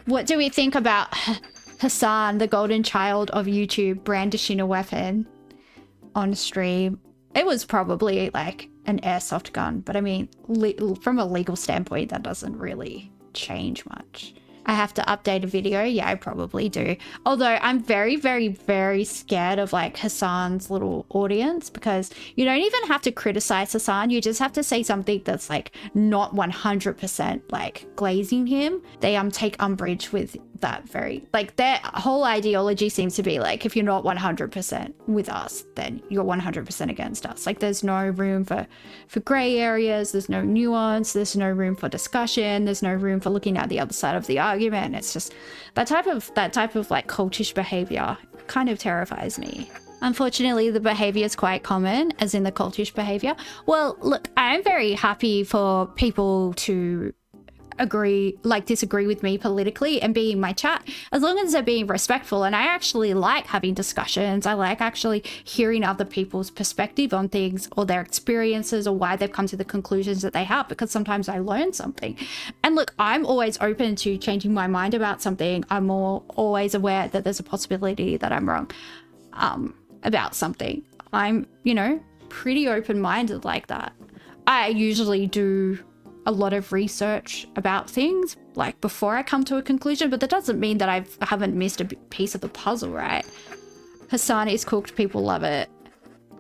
What do we think about Hasan, the golden child of YouTube, brandishing a weapon on stream? It was probably like an airsoft gun, but I mean, from a legal standpoint, that doesn't really change much. I have to update a video. Yeah, I probably do. Although I'm very, very, very scared of like Hasan's little audience, because you don't even have to criticize Hasan. You just have to say something that's like not 100% like glazing him. They take umbrage with that very, like their whole ideology seems to be like, if you're not 100% with us, then you're 100% against us. Like there's no room for gray areas. There's no nuance. There's no room for discussion. There's no room for looking at the other side of the argument. It's just that type of like cultish behavior kind of terrifies me. Unfortunately, the behavior is quite common, as in the cultish behavior. Well, look, I'm very happy for people to disagree with me politically and be in my chat, as long as they're being respectful. And I actually like having discussions. I like actually hearing other people's perspective on things, or their experiences, or why they've come to the conclusions that they have, because sometimes I learn something. And look, I'm always open to changing my mind about something. I'm always aware that there's a possibility that I'm wrong about something. I'm, you know, pretty open-minded like that. I usually do a lot of research about things like before I come to a conclusion, but that doesn't mean that I haven't missed a piece of the puzzle, right? Hasan is cooked, people love it.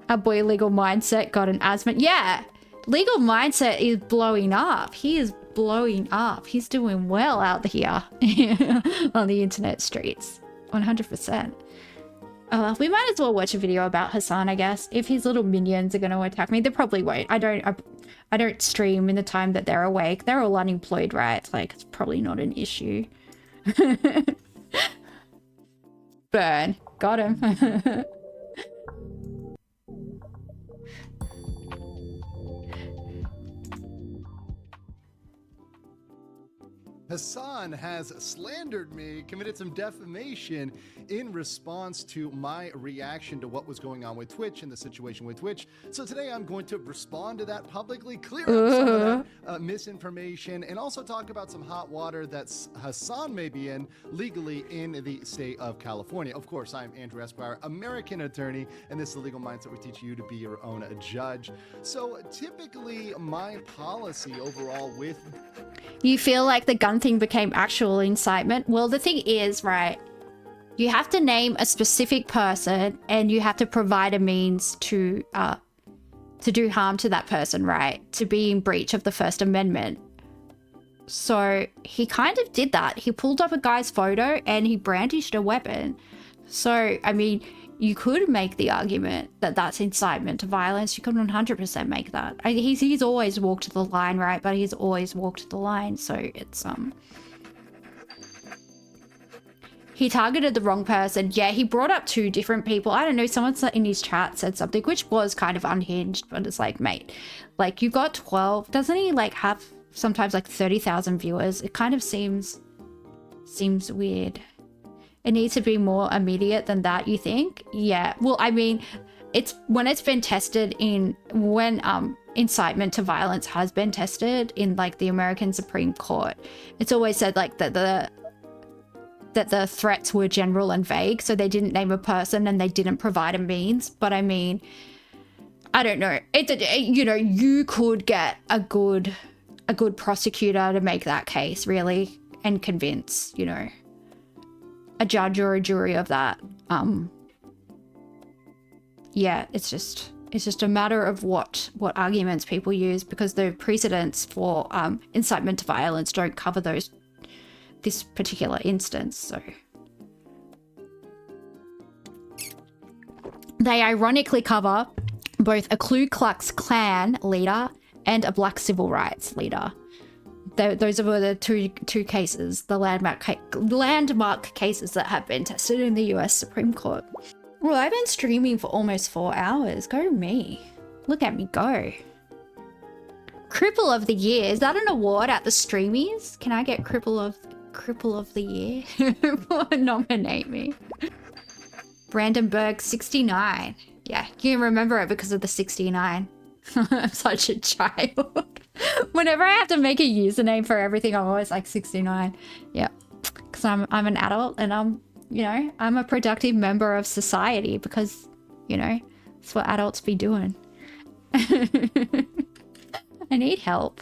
Our boy Legal Mindset got an asthma. Yeah, Legal Mindset is blowing up. He is blowing up. He's doing well out here on the internet streets, 100%. We might as well watch a video about Hasan, I guess. If his little minions are going to attack me, they probably won't. I don't stream in the time that they're awake. They're all unemployed, right? Like, it's probably not an issue. Burn. Got him. Hasan has slandered me, committed some defamation in response to my reaction to what was going on with Twitch and the situation with Twitch. So today I'm going to respond to that publicly, clear up some of that misinformation, and also talk about some hot water that Hasan may be in legally in the state of California. Of course, I'm Andrew Esquire, American attorney, and this is the Legal Mindset. We teach you to be your own judge. So typically my policy overall with... You feel like the gun thing became actual incitement? Well, the thing is, right, you have to name a specific person, and you have to provide a means to do harm to that person, right? To be in breach of the First Amendment. So he kind of did that. He pulled up a guy's photo and he brandished a weapon. So, I mean, you could make the argument that that's incitement to violence. You could 100% make that. He's always walked the line, right? But he's always walked the line. So it's, he targeted the wrong person. Yeah, he brought up two different people. I don't know, someone in his chat said something, which was kind of unhinged, but it's like, mate, like, you got 12. Doesn't he, like, have sometimes, like, 30,000 viewers? It kind of seems weird. It needs to be more immediate than that, you think? Yeah, well, I mean, it's when it's been tested when incitement to violence has been tested in, like, the American Supreme Court, it's always said, like, that the threats were general and vague, so they didn't name a person and they didn't provide a means. But I mean, I don't know. You know, you could get a good prosecutor to make that case, really, and convince, you know, a judge or a jury of that. Yeah, it's just a matter of what arguments people use, because the precedents for incitement to violence don't cover this particular instance. So they ironically cover both a Ku Klux Klan leader and a black civil rights leader. Those are the two cases, the landmark cases that have been tested in the US Supreme Court. Well, I've been streaming for almost 4 hours. Go me. Look at me go. Cripple of the Year. Is that an award at the Streamies? Can I get Cripple of the Year? Nominate me. Brandenburg 69. Yeah, you can remember it because of the 69. I'm such a child. Whenever I have to make a username for everything, I'm always like 69. Yeah, because I'm an adult and I'm a productive member of society because, that's what adults be doing. I need help.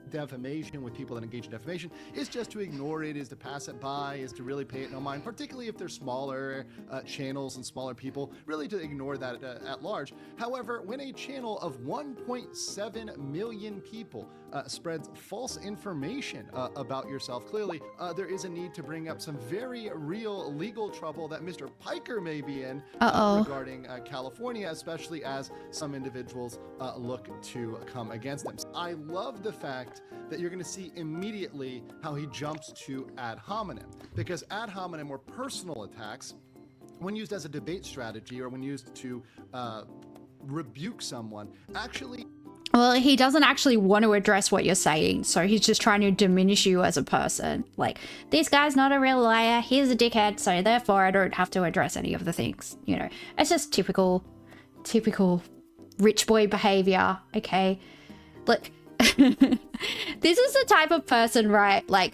Defamation with people that engage in defamation is just to ignore it, is to pass it by, is to really pay it no mind, particularly if they're smaller channels and smaller people, really to ignore that at large. However, when a channel of 1.7 million people spreads false information about yourself, clearly there is a need to bring up some very real legal trouble that Mr. Piker may be in regarding California, especially as some individuals look to come against them. I love the fact that you're going to see immediately how he jumps to ad hominem, because ad hominem or personal attacks, when used as a debate strategy or when used to rebuke someone, actually... Well, he doesn't actually want to address what you're saying, so he's just trying to diminish you as a person. Like, this guy's not a real liar, he's a dickhead, so therefore I don't have to address any of the things, It's just typical rich boy behavior, okay? Look, this is the type of person, right? Like,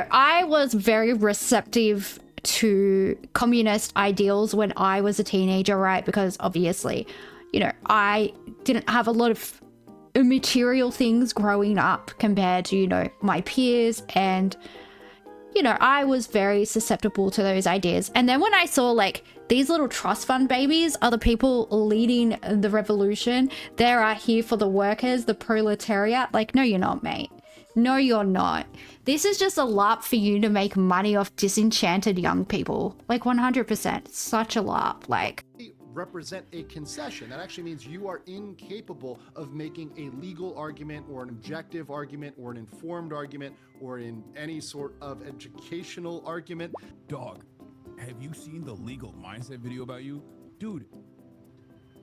I was very receptive to communist ideals when I was a teenager, right? Because obviously, I didn't have a lot of material things growing up compared to, my peers. And, I was very susceptible to those ideas. And then when I saw like these little trust fund babies are the people leading the revolution, they are here for the workers, the proletariat. Like, no, you're not, mate. No, you're not. This is just a LARP for you to make money off disenchanted young people. Like 100%. Such a LARP. Like, represent a concession. That actually means you are incapable of making a legal argument or an objective argument or an informed argument or in any sort of educational argument. Dog, have you seen the legal mindset video about you? Dude,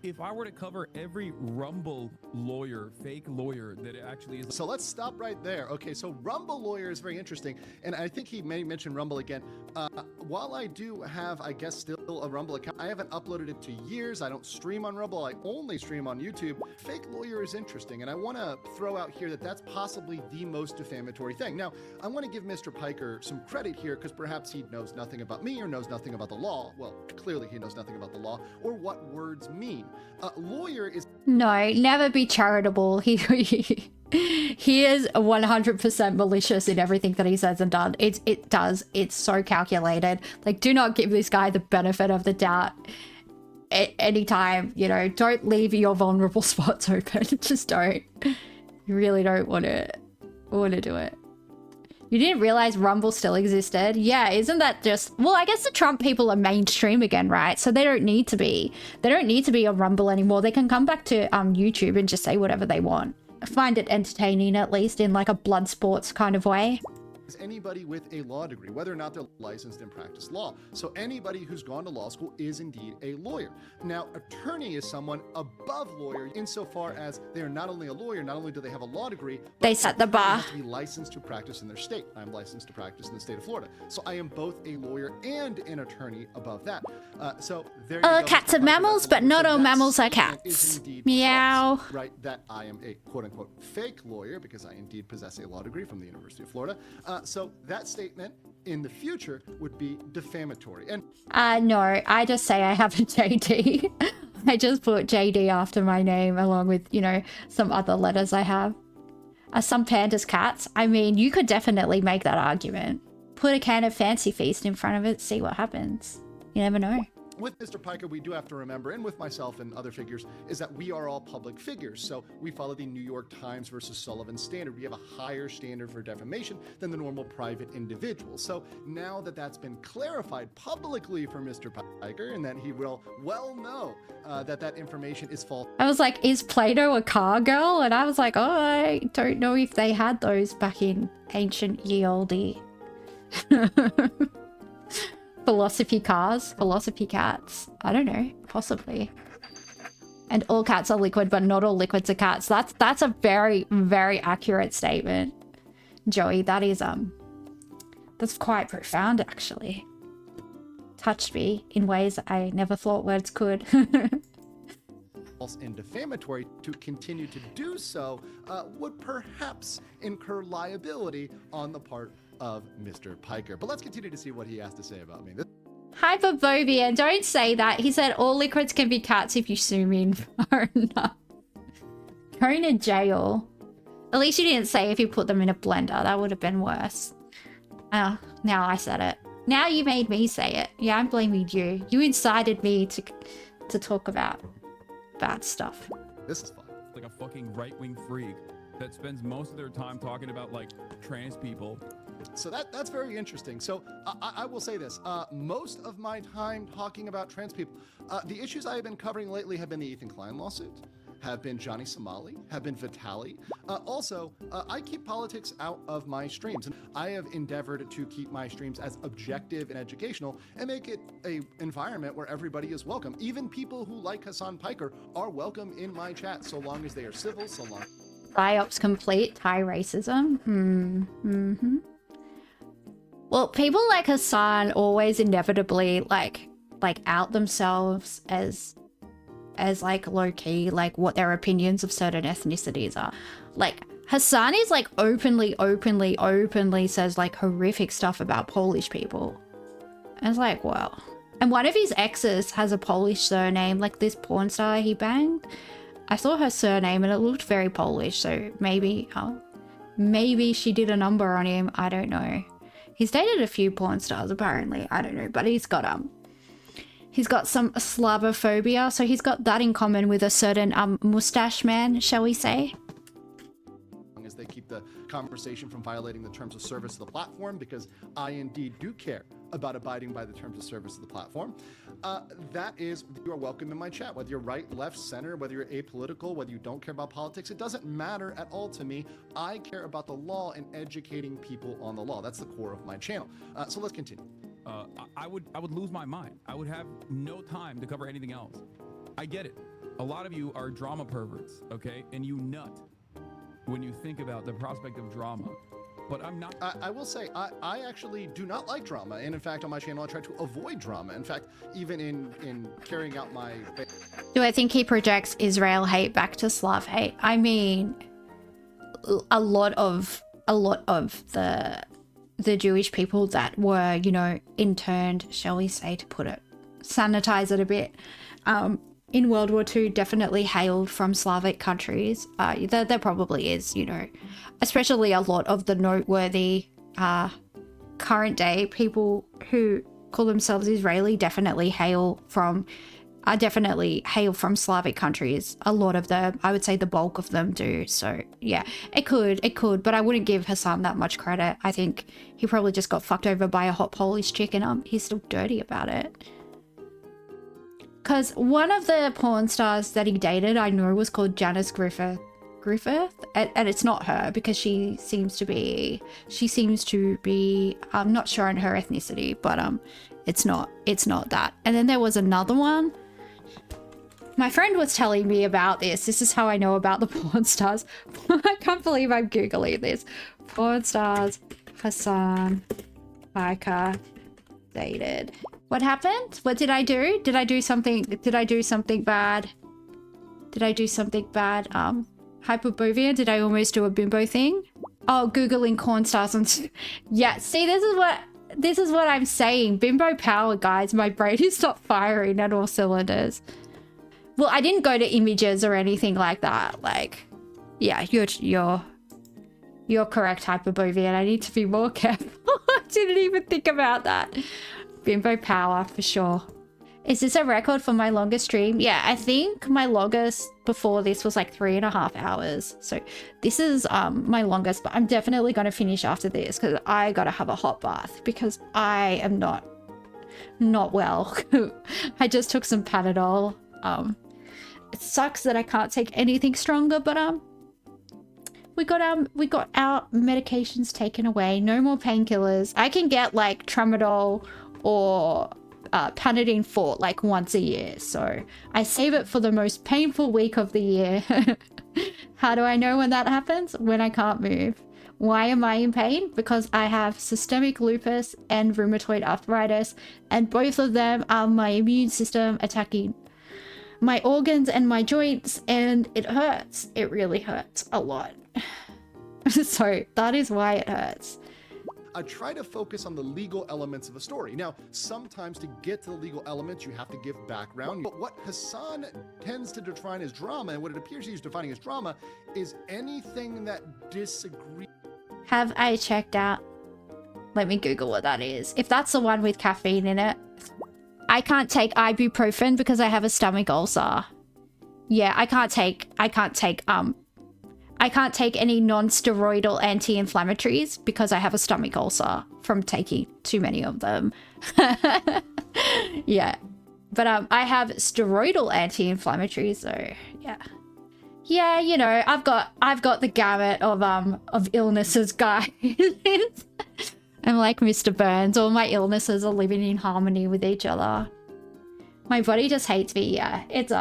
if I were to cover every Rumble lawyer, fake lawyer that it actually is... So let's stop right there. Okay, so Rumble lawyer is very interesting, and I think he may mention Rumble again. While I do have, I guess, still a Rumble account, I haven't uploaded it to years. I don't stream on Rumble. I only stream on YouTube. Fake lawyer is interesting, and I want to throw out here that that's possibly the most defamatory thing. Now, I want to give Mr. Piker some credit here because perhaps he knows nothing about me or knows nothing about the law. Well, clearly he knows nothing about the law or what words mean. Lawyer is... No, never be charitable. He is 100% malicious in everything that he says and does. It's so calculated. Like, do not give this guy the benefit of the doubt anytime, don't leave your vulnerable spots open. Just don't. You really don't want to do it. You didn't realize Rumble still existed? Yeah, isn't that just... Well, I guess the Trump people are mainstream again, right? So they don't need to be. They don't need to be on Rumble anymore. They can come back to YouTube and just say whatever they want. I find it entertaining, at least in like a blood sports kind of way. Is anybody with a law degree, whether or not they're licensed and practice law. So anybody who's gone to law school is indeed a lawyer. Now, attorney is someone above lawyer insofar as they are not only a lawyer, not only do they have a law degree, but they set the bar. They have to be licensed to practice in their state. I'm licensed to practice in the state of Florida. So I am both a lawyer and an attorney above that. So there you go. Cats are mammals, but not all mammals are cats. Meow. False, right, that I am a quote-unquote fake lawyer because I indeed possess a law degree from the University of Florida. So that statement in the future would be defamatory. And no, I just say I have a JD. I just put JD after my name along with, some other letters I have. Some pandas cats. I mean, you could definitely make that argument. Put a can of Fancy Feast in front of it, see what happens. You never know. With Mr. Piker, we do have to remember, and with myself and other figures, is that we are all public figures. So we follow the New York Times versus Sullivan standard. We have a higher standard for defamation than the normal private individual. So now that that's been clarified publicly for Mr. Piker, and that he will well know that information is false. I was like, is Plato a car girl? And I was like, oh, I don't know if they had those back in ancient ye olde. Philosophy cars, philosophy cats. I don't know, possibly. And all cats are liquid, but not all liquids are cats. That's a very, very accurate statement, Joey. That is that's quite profound, actually. Touched me in ways I never thought words could. False and defamatory. To continue to do so would perhaps incur liability on the part of Mr. Piker. But let's continue to see what he has to say about me. Hyperbobia, don't say that. He said all liquids can be cats if you sue me in Varna. Going to jail. At least you didn't say if you put them in a blender. That would have been worse. Now I said it. Now you made me say it. Yeah, I'm blaming you. You incited me to talk about bad stuff. This is fun. Like a fucking right-wing freak that spends most of their time talking about like trans people. So that's very interesting. So I will say this. Most of my time talking about trans people, the issues I have been covering lately have been the Ethan Klein lawsuit, have been Johnny Somali, have been Vitali. Also, I keep politics out of my streams. And I have endeavored to keep my streams as objective and educational and make it a environment where everybody is welcome. Even people who like Hasan Piker are welcome in my chat, so long as they are civil, so long. Psyops complete, Thai racism. Well, people like Hasan always inevitably like out themselves as like low-key, like what their opinions of certain ethnicities are. Like Hasan is like openly says like horrific stuff about Polish people. And it's like, wow. And one of his exes has a Polish surname, like this porn star he banged. I saw her surname and it looked very Polish, so maybe she did a number on him. I don't know. He's dated a few porn stars apparently. I don't know, but he's got some Slavophobia, so he's got that in common with a certain mustache man, shall we say? As they keep the conversation from violating the terms of service of the platform, because I indeed do care about abiding by the terms of service of the platform. That is, you are welcome in my chat, whether you're right, left, center, whether you're apolitical, whether you don't care about politics, it doesn't matter at all to me. I care about the law and educating people on the law. That's the core of my channel. So let's continue. I would lose my mind. I would have no time to cover anything else. I get it. A lot of you are drama perverts, okay? And you nut when you think about the prospect of drama. But I'm not. I will say, I actually do not like drama. And in fact, on my channel, I try to avoid drama. In fact, even in carrying out my... Do I think he projects Israel hate back to Slav hate? I mean, a lot of the Jewish people that were, you know, interned, shall we say, to put it, sanitize it a bit, in World War II definitely hailed from Slavic countries. There probably is, you know, especially a lot of the noteworthy current day people who call themselves Israeli definitely hail from Slavic countries. A lot of them, I would say the bulk of them do. So yeah, it could, but I wouldn't give Hasan that much credit. I think he probably just got fucked over by a hot Polish chick and he's still dirty about it. Because one of the porn stars that he dated, I know, was called Janice Griffith, and it's not her because she seems to be, I'm not sure on her ethnicity, but it's not that. And then there was another one. My friend was telling me about this. This is how I know about the porn stars. I can't believe I'm Googling this. Porn stars, Hasan Piker dated. What happened? What did I do? Did I do something bad? Hyperbovia, did I almost do a bimbo thing? Oh, Googling corn stars and... Yeah, see, this is what I'm saying. Bimbo power, guys. My brain is not firing at all cylinders. Well, I didn't go to images or anything like that. Like, yeah, you're correct, Hyperbovia, and I need to be more careful. I didn't even think about that. Bimbo power for sure. Is this a record for my longest stream? Yeah, I think my longest before this was like 3.5 hours. So this is my longest, but I'm definitely going to finish after this because I got to have a hot bath because I am not well. I just took some Panadol. It sucks that I can't take anything stronger, but we got our medications taken away. No more painkillers. I can get like Tramadol or Panadine Fort like once a year, so I save it for the most painful week of the year. How do I know when that happens? When I can't move. Why am I in pain? Because I have systemic lupus and rheumatoid arthritis, and both of them are my immune system attacking my organs and my joints, and it hurts. It really hurts a lot. So that is why it hurts. I try to focus on the legal elements of a story. Now, sometimes to get to the legal elements, you have to give background. But what Hasan tends to define as drama, and what it appears he's defining as drama, is anything that disagrees. Have I checked out? Let me Google what that is. If that's the one with caffeine in it. I can't take ibuprofen because I have a stomach ulcer. Yeah, I can't take any non-steroidal anti-inflammatories because I have a stomach ulcer from taking too many of them. Yeah. But I have steroidal anti-inflammatories, so yeah. Yeah, you know, I've got the gamut of illnesses, guys. I'm like Mr. Burns. All my illnesses are living in harmony with each other. My body just hates me. Yeah, it's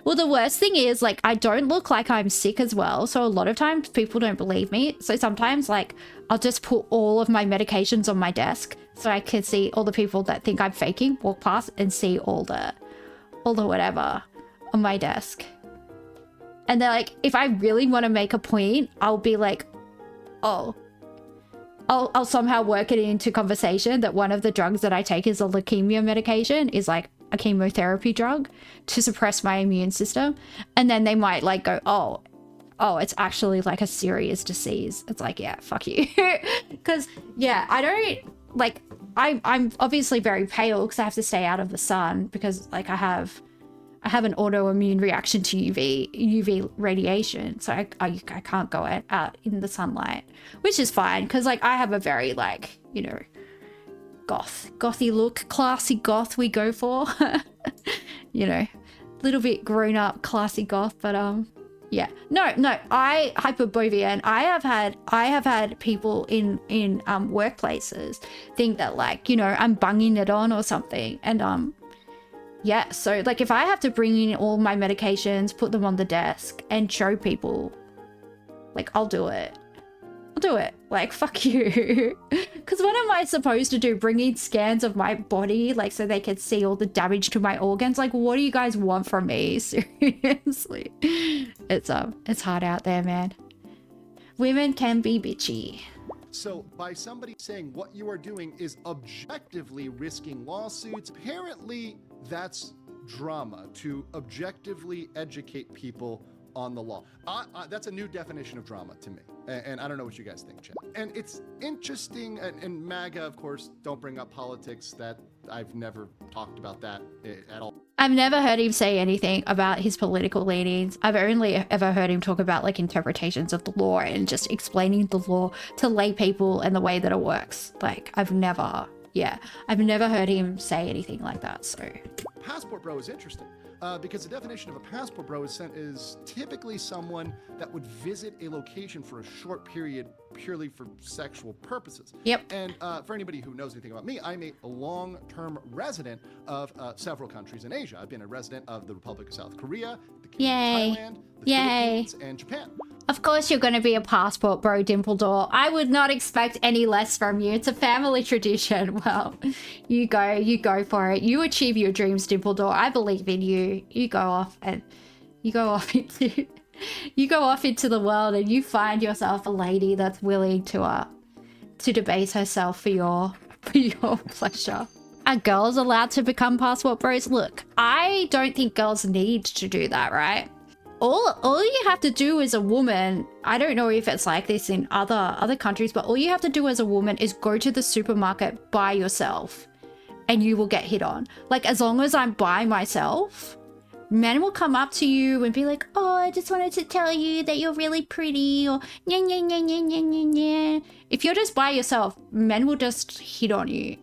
well, the worst thing is, like, I don't look like I'm sick as well. So a lot of times people don't believe me. So sometimes, like, I'll just put all of my medications on my desk so I can see all the people that think I'm faking walk past and see all the whatever on my desk. And they're like, if I really want to make a point, I'll be like, oh, I'll somehow work it into conversation that one of the drugs that I take is a leukemia medication, is like a chemotherapy drug to suppress my immune system. And then they might like go, oh, it's actually like a serious disease. It's like, yeah, fuck you. Because yeah, I don't like, I'm obviously very pale because I have to stay out of the sun because like I have an autoimmune reaction to UV radiation, so I can't go out in the sunlight, which is fine because like I have a very like, you know, gothy look, classy goth we go for. You know, little bit grown up classy goth, but yeah, no, I hyperbovian. I have had people in workplaces think that like, you know, I'm bunging it on or something, and yeah, so like if I have to bring in all my medications, put them on the desk and show people, like I'll do it. Like, fuck you. Because what am I supposed to do? Bring in scans of my body, like so they can see all the damage to my organs? Like, what do you guys want from me? Seriously. It's hard out there, man. Women can be bitchy. So by somebody saying what you are doing is objectively risking lawsuits, apparently that's drama, to objectively educate people on the law. That's a new definition of drama to me. And I don't know what you guys think, Chad. And it's interesting, and MAGA, of course, don't bring up politics. That I've never talked about that at all. I've never heard him say anything about his political leanings. I've only ever heard him talk about like interpretations of the law and just explaining the law to lay people and the way that it works. Like I've never heard him say anything like that. So Passport bro is interesting because the definition of a passport bro is typically someone that would visit a location for a short period purely for sexual purposes. Yep. And for anybody who knows anything about me, I'm a long-term resident of several countries in Asia. I've been a resident of the Republic of South Korea, the Kingdom of Thailand, the Philippines, and Japan. Of course you're going to be a passport bro, Dimpledore. I would not expect any less from you. It's a family tradition. Well, you go for it. You achieve your dreams, Dimpledore. I believe in you. You go off into the world and you find yourself a lady that's willing to debase herself for your pleasure. Are girls allowed to become passport bros? Look, I don't think girls need to do that, right? All you have to do as a woman, I don't know if it's like this in other countries, but all you have to do as a woman is go to the supermarket by yourself and you will get hit on. Like, as long as I'm by myself, men will come up to you and be like, oh, I just wanted to tell you that you're really pretty, or nya, nya, nya, nya, nya, nya, nya. If you're just by yourself, men will just hit on you.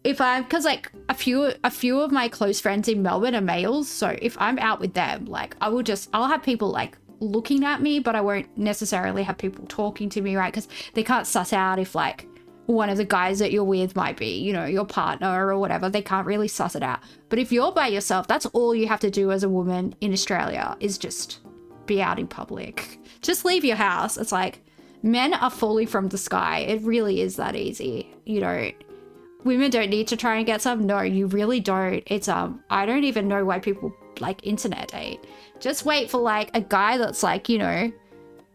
Because like a few of my close friends in Melbourne are males, so if I'm out with them, like I'll have people like looking at me, but I won't necessarily have people talking to me, right? Because they can't suss out if like one of the guys that you're with might be, you know, your partner or whatever. They can't really suss it out. But if you're by yourself, that's all you have to do as a woman in Australia is just be out in public. Just leave your house. It's like men are falling from the sky. It really is that easy. You know, women don't need to try and get some. No, you really don't. It's I don't even know why people like internet date. Just wait for like a guy that's like, you know,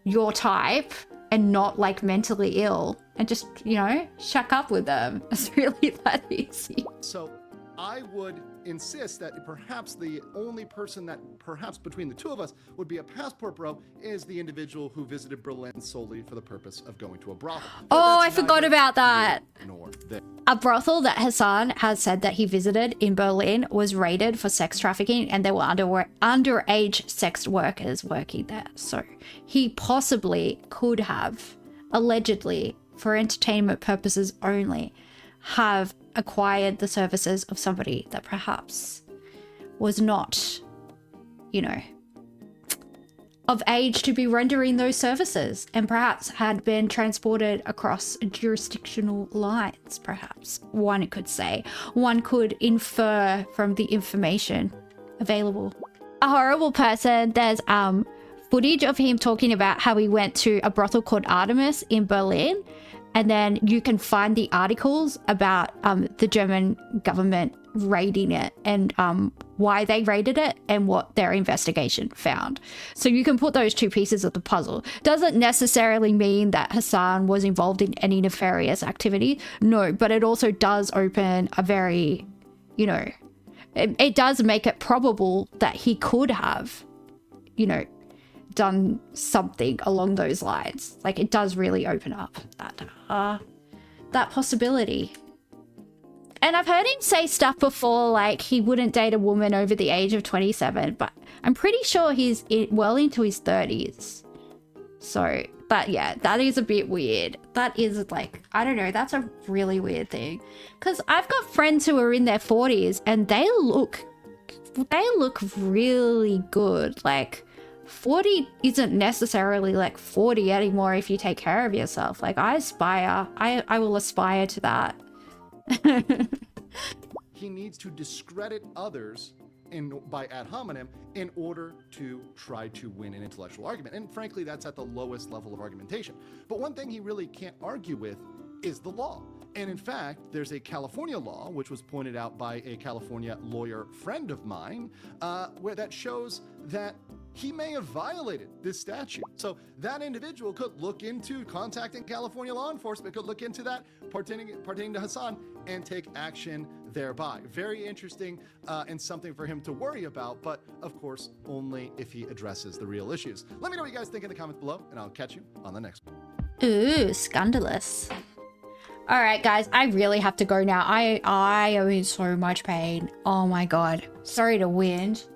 your type, and not like mentally ill and just, you know, shack up with them. It's really that easy. So I would insist that perhaps the only person that perhaps between the two of us would be a passport bro is the individual who visited Berlin solely for the purpose of going to a brothel. But Oh, I that's forgot neither about that. here nor there. A brothel that Hasan has said that he visited in Berlin was raided for sex trafficking, and there were underage sex workers working there. So he possibly could have, allegedly, for entertainment purposes only, have acquired the services of somebody that perhaps was not, you know, of age to be rendering those services, and perhaps had been transported across jurisdictional lines, perhaps. One could say. One could infer from the information available. A horrible person, there's footage of him talking about how he went to a brothel called Artemis in Berlin, and then you can find the articles about the German government raiding it and why they raided it and what their investigation found. So you can put those two pieces of the puzzle. Doesn't necessarily mean that Hasan was involved in any nefarious activity. No, but it also does open a very, you know, it does make it probable that he could have, you know, done something along those lines. Like, it does really open up that possibility. And I've heard him say stuff before, like he wouldn't date a woman over the age of 27, but I'm pretty sure he's well into his 30s. So, but yeah, that is a bit weird. That is like, I don't know, that's a really weird thing. Because I've got friends who are in their 40s and they look really good. Like, 40 isn't necessarily like 40 anymore if you take care of yourself. Like, I will aspire to that. He needs to discredit others by ad hominem in order to try to win an intellectual argument. And frankly, that's at the lowest level of argumentation. But one thing he really can't argue with is the law. And in fact, there's a California law, which was pointed out by a California lawyer friend of mine, where that shows that he may have violated this statute. So that individual could look into contacting California law enforcement, could look into that pertaining to Hasan and take action thereby. Very interesting and something for him to worry about, but of course, only if he addresses the real issues. Let me know what you guys think in the comments below, and I'll catch you on the next one. Ooh, scandalous. All right, guys, I really have to go now. I am in so much pain. Oh my God. Sorry to whinge.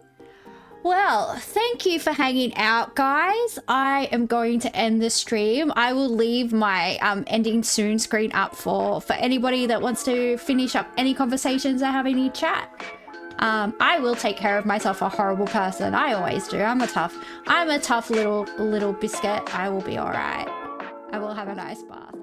Well, thank you for hanging out, guys. I am going to end the stream. I will leave my ending soon screen up for anybody that wants to finish up any conversations they're having in chat. I will take care of myself, a horrible person. I always do. I'm a tough little biscuit. I will be all right. I will have a nice bath.